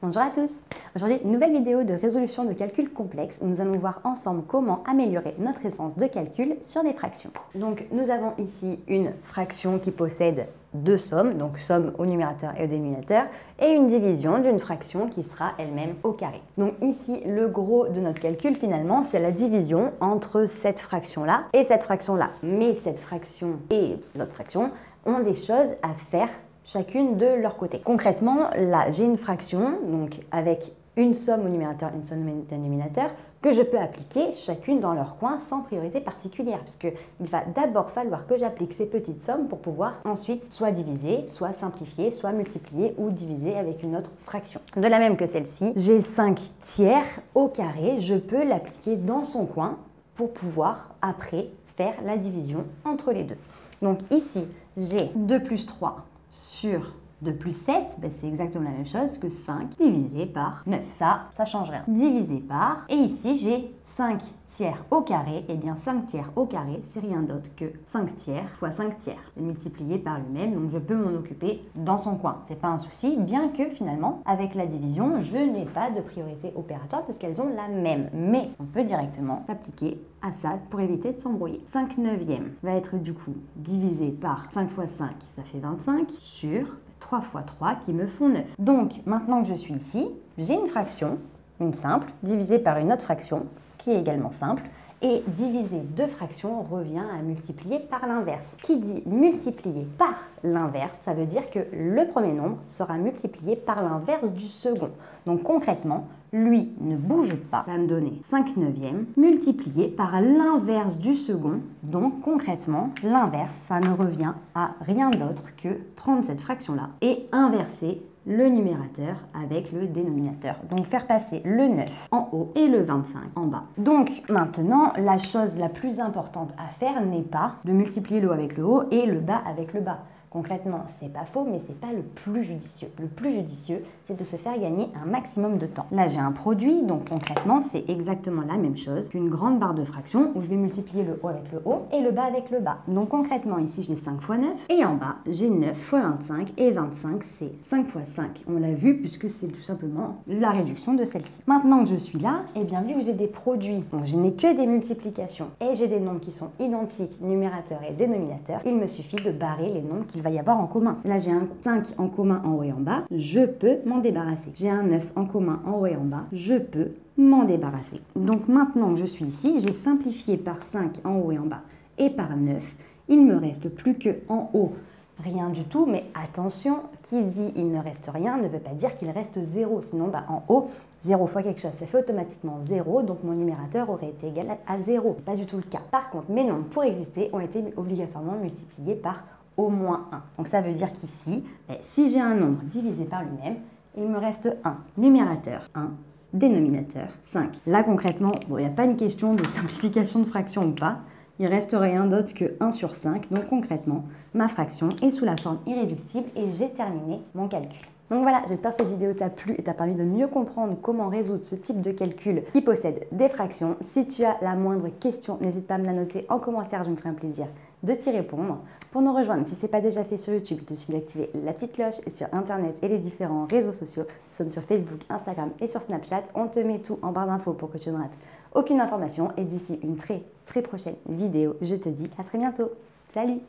Bonjour à tous. Aujourd'hui, nouvelle vidéo de résolution de calcul complexe. Nous allons voir ensemble comment améliorer notre aisance de calcul sur des fractions. Donc, nous avons ici une fraction qui possède deux sommes, donc somme au numérateur et au dénominateur, et une division d'une fraction qui sera elle-même au carré. Donc ici, le gros de notre calcul, finalement, c'est la division entre cette fraction-là et cette fraction-là. Mais cette fraction et l'autre fraction ont des choses à faire chacune de leur côté. Concrètement, là, j'ai une fraction, donc avec une somme au numérateur, une somme au dénominateur, que je peux appliquer chacune dans leur coin sans priorité particulière, puisqu'il va d'abord falloir que j'applique ces petites sommes pour pouvoir ensuite soit diviser, soit simplifier, soit multiplier ou diviser avec une autre fraction. De la même que celle-ci, j'ai 5 tiers au carré, je peux l'appliquer dans son coin pour pouvoir après faire la division entre les deux. Donc ici, j'ai 2 plus 3 sur 2 plus 7, ben c'est exactement la même chose que 5 divisé par 9. Ça change rien. Divisé par, et ici j'ai 5 tiers au carré, et bien 5 tiers au carré, c'est rien d'autre que 5 tiers fois 5 tiers, multiplié par lui-même, donc je peux m'en occuper dans son coin. C'est pas un souci, bien que finalement, avec la division, je n'ai pas de priorité opératoire puisqu'elles ont la même. Mais on peut directement s'appliquer à ça pour éviter de s'embrouiller. 5 neuvièmes va être du coup divisé par 5 fois 5, ça fait 25, sur 3 fois 3 qui me font 9. Donc, maintenant que je suis ici, j'ai une fraction, une simple, divisée par une autre fraction, qui est également simple, et diviser deux fractions revient à multiplier par l'inverse. Qui dit multiplier par l'inverse, ça veut dire que le premier nombre sera multiplié par l'inverse du second. Donc concrètement, lui ne bouge pas, ça va me donner 5 neuvièmes multiplié par l'inverse du second. Donc concrètement, l'inverse, ça ne revient à rien d'autre que prendre cette fraction-là et inverser le numérateur avec le dénominateur. Donc faire passer le 9 en haut et le 25 en bas. Donc maintenant, la chose la plus importante à faire n'est pas de multiplier le haut avec le haut et le bas avec le bas. Concrètement, c'est pas faux, mais c'est pas le plus judicieux. Le plus judicieux, c'est de se faire gagner un maximum de temps. Là, j'ai un produit, donc concrètement, c'est exactement la même chose qu'une grande barre de fractions où je vais multiplier le haut avec le haut et le bas avec le bas. Donc concrètement, ici, j'ai 5 fois 9 et en bas, j'ai 9 fois 25 et 25, c'est 5 fois 5. On l'a vu puisque c'est tout simplement la réduction de celle-ci. Maintenant que je suis là, et bien vu que j'ai des produits, donc je n'ai que des multiplications et j'ai des nombres qui sont identiques, numérateur et dénominateur, il me suffit de barrer les nombres qu'il va y avoir en commun. Là, j'ai un 5 en commun en haut et en bas, je peux m'en débarrasser. J'ai un 9 en commun en haut et en bas, je peux m'en débarrasser. Donc maintenant que je suis ici, j'ai simplifié par 5 en haut et en bas et par 9. Il me reste plus que en haut rien du tout, mais attention, qui dit il ne reste rien ne veut pas dire qu'il reste 0. Sinon, en haut, 0 fois quelque chose, ça fait automatiquement 0, donc mon numérateur aurait été égal à 0. Pas du tout le cas. Par contre, mes nombres, pour exister, ont été obligatoirement multipliés par au moins 1. Donc ça veut dire qu'ici, si j'ai un nombre divisé par lui-même, il me reste 1. Numérateur 1, dénominateur 5. Là concrètement, il n'y a pas une question de simplification de fraction ou pas, il reste rien d'autre que 1 sur 5. Donc concrètement, ma fraction est sous la forme irréductible et j'ai terminé mon calcul. Donc voilà, j'espère que cette vidéo t'a plu et t'a permis de mieux comprendre comment résoudre ce type de calcul qui possède des fractions. Si tu as la moindre question, n'hésite pas à me la noter en commentaire, je me ferai un plaisir de t'y répondre. Pour nous rejoindre, si ce n'est pas déjà fait sur YouTube, il te suffit d'activer la petite cloche et sur Internet et les différents réseaux sociaux. Nous sommes sur Facebook, Instagram et sur Snapchat. On te met tout en barre d'infos pour que tu ne rates aucune information. Et d'ici une très prochaine vidéo, je te dis à très bientôt. Salut!